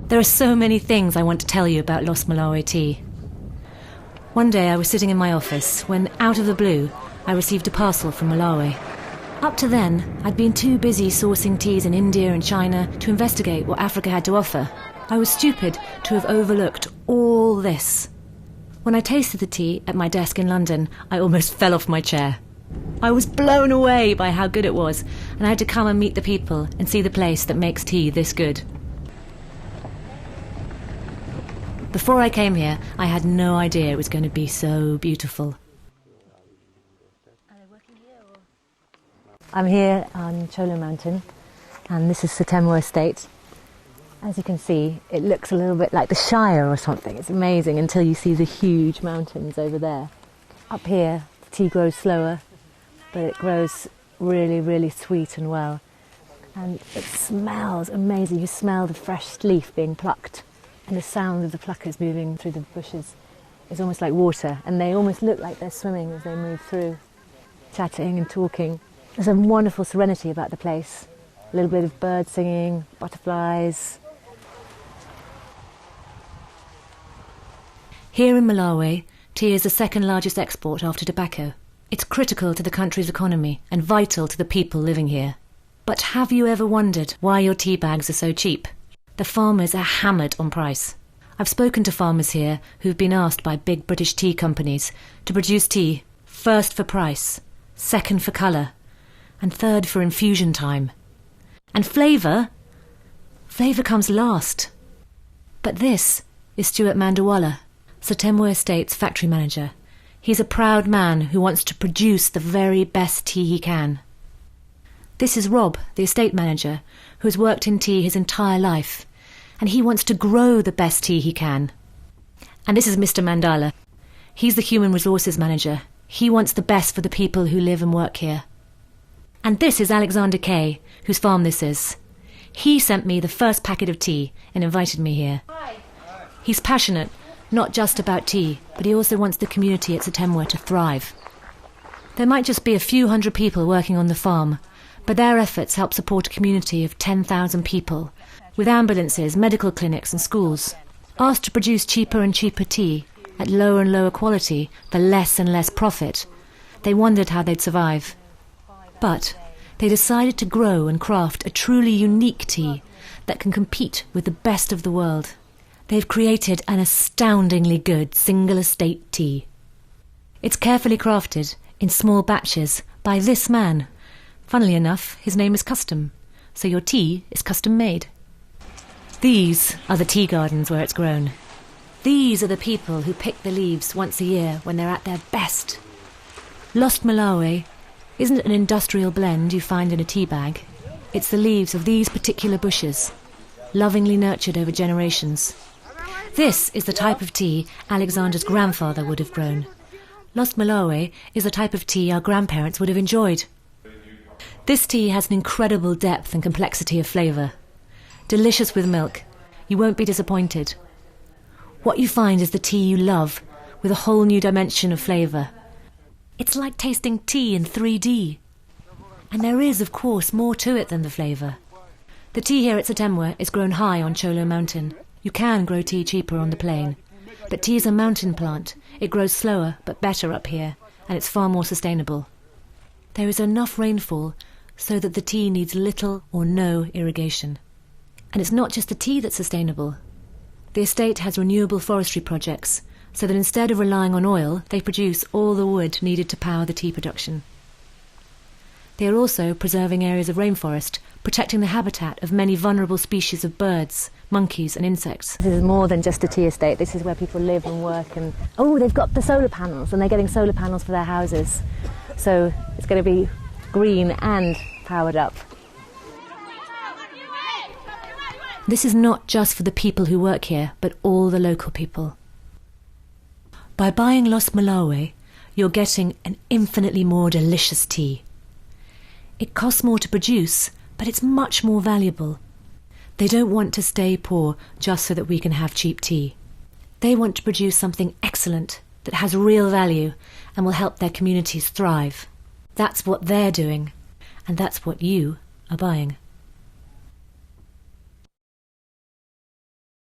There are so many things I want to tell you about Lost Malawi Tea. One day I was sitting in my office when, out of the blue, I received a parcel from Malawi. Up to then, I'd been too busy sourcing teas in India and China to investigate what Africa had to offer. I was stupid to have overlooked all this. When I tasted the tea at my desk in London, I almost fell off my chair. I was blown away by how good it was, and I had to come and meet the people and see the place that makes tea this good. Before I came here, I had no idea it was going to be so beautiful. I'm here on Cholo Mountain, and this is Sotemwa Estate. As you can see, it looks a little bit like the Shire or something. It's amazing until you see the huge mountains over there. Up here, the tea grows slower, but it grows really, really sweet and well. And it smells amazing. You smell the fresh leaf being plucked, and the sound of the pluckers moving through the bushes is almost like water, and they almost look like they're swimming as they move through, chatting and talking. There's a wonderful serenity about the place. A little bit of bird singing, butterflies. Here in Malawi, tea is the second largest export after tobacco. It's critical to the country's economy and vital to the people living here. But have you ever wondered why your tea bags are so cheap? The farmers are hammered on price. I've spoken to farmers here who've been asked by big British tea companies to produce tea first for price, second for colour, and third for infusion time. And flavour? Flavour comes last. But this is Stuart Mandawala, Sotemwa Estate's factory manager. He's a proud man who wants to produce the very best tea he can. This is Rob, the estate manager, who has worked in tea his entire life, and he wants to grow the best tea he can. And this is Mr. Mandala. He's the human resources manager. He wants the best for the people who live and work here. And this is Alexander Kay, whose farm this is. He sent me the first packet of tea and invited me here. He's passionate, not just about tea, but he also wants the community at Sotemwa to thrive. There might just be a few hundred people working on the farm, but their efforts help support a community of 10,000 people, with ambulances, medical clinics and schools. Asked to produce cheaper and cheaper tea, at lower and lower quality, for less and less profit, they wondered how they'd survive. But they decided to grow and craft a truly unique tea that can compete with the best of the world. They've created an astoundingly good single estate tea. It's carefully crafted in small batches by this man. Funnily enough, his name is Custom, so your tea is custom made. These are the tea gardens where it's grown. These are the people who pick the leaves once a year when they're at their best. Lost Malawi isn't an industrial blend you find in a tea bag. It's the leaves of these particular bushes, lovingly nurtured over generations. This is the type of tea Alexander's grandfather would have grown. Lost Malawi is the type of tea our grandparents would have enjoyed. This tea has an incredible depth and complexity of flavour. Delicious with milk. You won't be disappointed. What you find is the tea you love, with a whole new dimension of flavour. It's like tasting tea in 3D. And there is, of course, more to it than the flavour. The tea here at Sotemwa is grown high on Cholo Mountain. You can grow tea cheaper on the plain. But tea is a mountain plant. It grows slower, but better up here, and it's far more sustainable. There is enough rainfall so that the tea needs little or no irrigation. And it's not just the tea that's sustainable. The estate has renewable forestry projects, so that instead of relying on oil, they produce all the wood needed to power the tea production. They are also preserving areas of rainforest, protecting the habitat of many vulnerable species of birds, monkeys and insects. This is more than just a tea estate. This is where people live and work. And oh, they've got the solar panels, and they're getting solar panels for their houses. So it's going to be green and powered up. This is not just for the people who work here, but all the local people. By buying Lost Malawi, you're getting an infinitely more delicious tea. It costs more to produce, but it's much more valuable. They don't want to stay poor just so that we can have cheap tea. They want to produce something excellent that has real value and will help their communities thrive. That's what they're doing, and that's what you are buying.